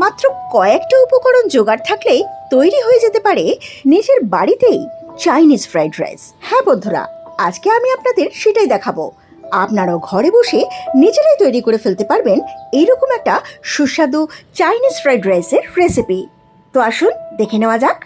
মাত্র কয়েকটা উপকরণ জোগাড় থাকলেই তৈরি হয়ে যেতে পারে নিজের বাড়িতেই চাইনিজ ফ্রাইড রাইস। হ্যাঁ বন্ধুরা, আজকে আমি আপনাদের সেটাই দেখাবো। আপনারাও ঘরে বসে নিজেরাই তৈরি করে ফেলতে পারবেন এইরকম একটা সুস্বাদু চাইনিজ ফ্রাইড রাইসের রেসিপি। তো আসুন দেখে নেওয়া যাক।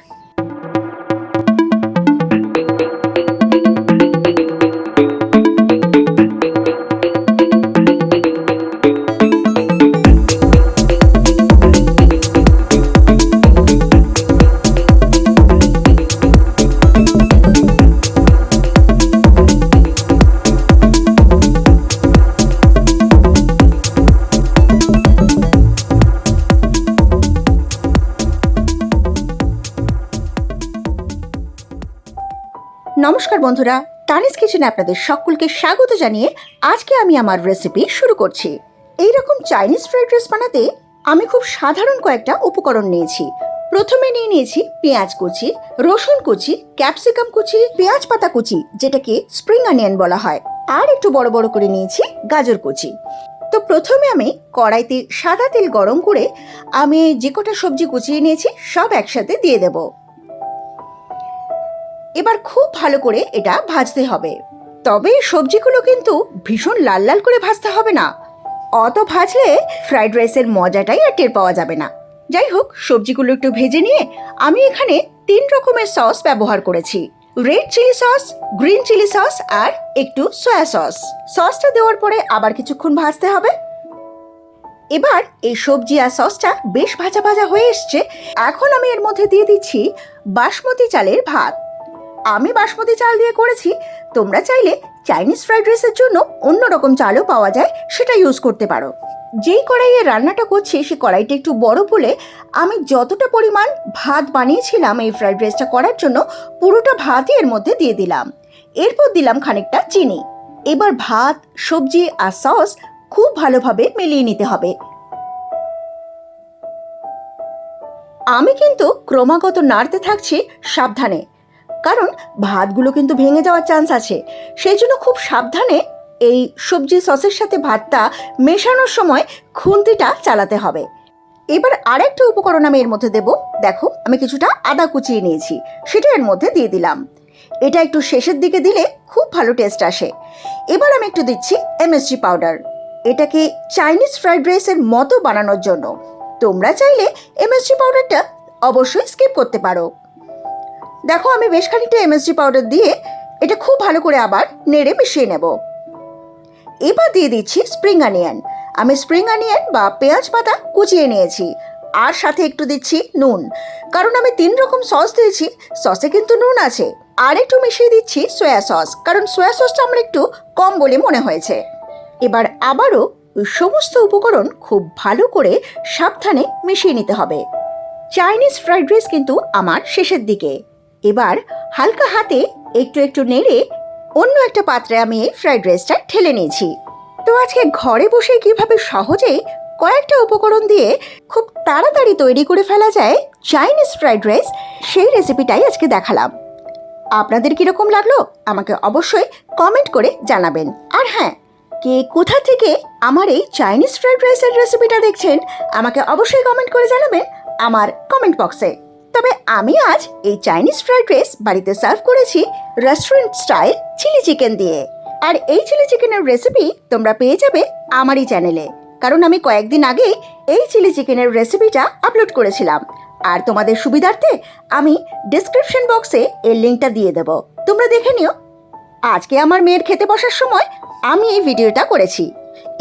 নমস্কার বন্ধুরা, তানিস কিচেনে আপনাদের সকলকে স্বাগত জানিয়ে আজকে আমি আমার রেসিপি শুরু করছি। এইরকম চাইনিজ ফ্রাইড রাইস বানাতে আমি খুব সাধারণ কয়েকটা উপকরণ নিয়েছি। প্রথমে নিয়েছি পেঁয়াজ কুচি, রসুন কুচি, ক্যাপসিকাম কুচি, পেঁয়াজ পাতা কুচি যেটাকে স্প্রিং অনিয়ন বলা হয়, আর একটু বড় বড় করে নিয়েছি গাজর কুচি। তো প্রথমে আমি কড়াইতে সাদা তেল গরম করে আমি যে কটা সবজি কুচিয়ে নিয়েছি সব একসাথে দিয়ে দেবো। এবার খুব ভালো করে এটা ভাজতে হবে, তবে সবজিগুলো কিন্তু ভীষণ লাল লাল করে ভাজতে হবে না। অত ভাজলে ফ্রাইড রাইসের মজাটাই আর টের পাওয়া যাবে না। যাই হোক, সবজিগুলো একটু ভেজে নিয়ে আমি এখানে 3 রকমের সস ব্যবহার করেছি। Red chilli sauce, green chilli sauce আর একটু সয়া সস। সসটা দেওয়ার পরে আবার কিছুক্ষণ ভাজতে হবে। এবার এই সবজি আর সসটা বেশ ভাজা ভাজা হয়ে এসছে। এখন আমি এর মধ্যে দিয়ে দিচ্ছি বাসমতি চালের ভাত। আমি বাসমতি চাল দিয়ে করেছি, তোমরা চাইলে চাইনিজ ফ্রাইড রাইসের জন্য অন্য রকম চালও পাওয়া যায়, সেটা ইউজ করতে পারো। যেই কড়াইয়ে রান্নাটা করছি সেই কড়াইটা একটু বড় বলে আমি যতটা পরিমাণ ভাত বানিয়েছিলাম এই ফ্রাইড রাইসটা করার জন্য পুরোটা ভাতই এর মধ্যে দিয়ে দিলাম। এরপর দিলাম খানিকটা চিনি। এবার ভাত, সবজি আর সস খুব ভালোভাবে মিলিয়ে নিতে হবে। আমি কিন্তু ক্রমাগত নাড়তে থাকছি সাবধানে, কারণ ভাতগুলো কিন্তু ভেঙে যাওয়ার চান্স আছে। সেই জন্য খুব সাবধানে এই সবজি সসের সাথে ভাতটা মেশানোর সময় খুন্তিটা চালাতে হবে। এবার আরেকটা উপকরণ আমি এর মধ্যে দেব। দেখো, আমি কিছুটা আদা কুচিয়ে নিয়েছি, সেটা এর মধ্যে দিয়ে দিলাম। এটা একটু শেষের দিকে দিলে খুব ভালো টেস্ট আসে। এবার আমি একটু দিচ্ছি এমএসজি পাউডার, এটাকে চাইনিজ ফ্রাইড রাইসের মতো বানানোর জন্য। তোমরা চাইলে এমএসজি পাউডারটা অবশ্যই স্কিপ করতে পারো। দেখো, আমি বেশ খানিকটা এমএসজি পাউডার দিয়ে এটা খুব ভালো করে আবার নেড়ে মিশিয়ে নেব। এবার দিয়ে দিচ্ছি স্প্রিং অনিয়ন। আমি স্প্রিং অনিয়ন বা পেঁয়াজ পাতা কুচিয়ে নিয়েছি, আর সাথে একটু দিচ্ছি নুন, কারণ আমি 3 রকম সস দিয়েছি, সসে কিন্তু নুন আছে। আর একটু মিশিয়ে দিচ্ছি সয়া সস, কারণ সয়া সসটা আমার একটু কম বলে মনে হয়েছে। এবার আবারও সমস্ত উপকরণ খুব ভালো করে সাবধানে মিশিয়ে নিতে হবে। চাইনিজ ফ্রাইড রাইস কিন্তু আমার শেষের দিকে। এবার হালকা হাতে একটু একটু নেড়ে অন্য একটা পাত্রে আমি এই ফ্রাইড রাইসটা ঢেলে নিয়েছি। তো আজকে ঘরে বসে কিভাবে সহজেই কয়েকটা উপকরণ দিয়ে খুব তাড়াতাড়ি তৈরি করে ফেলা যায় চাইনিজ ফ্রাইড রাইস, সেই রেসিপিটাই আজকে দেখালাম। আপনাদের কিরকম লাগলো আমাকে অবশ্যই কমেন্ট করে জানাবেন। আর হ্যাঁ, কে কোথা থেকে আমার এই চাইনিজ ফ্রাইড রাইসের রেসিপিটা দেখছেন আমাকে অবশ্যই কমেন্ট করে জানাবেন আমার কমেন্ট বক্সে। তবে আমি আজ এই চাইনিজ ফ্রাইড রাইস বাড়িতে সার্ভ করেছি রেস্টুরেন্ট স্টাইল চিলি চিকেন দিয়ে। আর এই চিলি চিকেনের রেসিপি তোমরা পেয়ে যাবে আমারই চ্যানেলে, কারণ আমি কয়েকদিন আগেই এই চিলি চিকেনের রেসিপিটা আপলোড করেছিলাম। আর তোমাদের সুবিধার্থে আমি ডেসক্রিপশন বক্সে এর লিঙ্কটা দিয়ে দেব, তোমরা দেখে নিও। আজকে আমার মেয়ের খেতে বসার সময় আমি এই ভিডিওটা করেছি।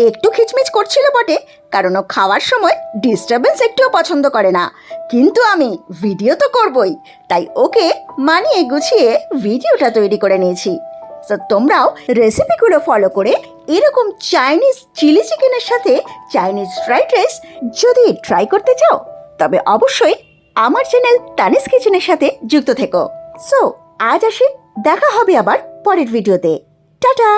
একটু খিচমিচ করছিল বটে, কারণ ও খাওয়ার সময় ডিস্টারবেন্স একটুও পছন্দ করে না, কিন্তু আমি ভিডিও তো করবই, তাই ওকে মানিয়ে গুছিয়ে ভিডিওটা তৈরি করে নিয়েছি। তো তোমরাও রেসিপিগুলো ফলো করে এরকম চাইনিজ চিলি চিকেনের সাথে চাইনিজ ফ্রাইড রাইস যদি ট্রাই করতে চাও, তবে অবশ্যই আমার চ্যানেল তানিস কিচেনের সাথে যুক্ত থেকো। সো আজ আসি, দেখা হবে আবার পরের ভিডিওতে। টাটা।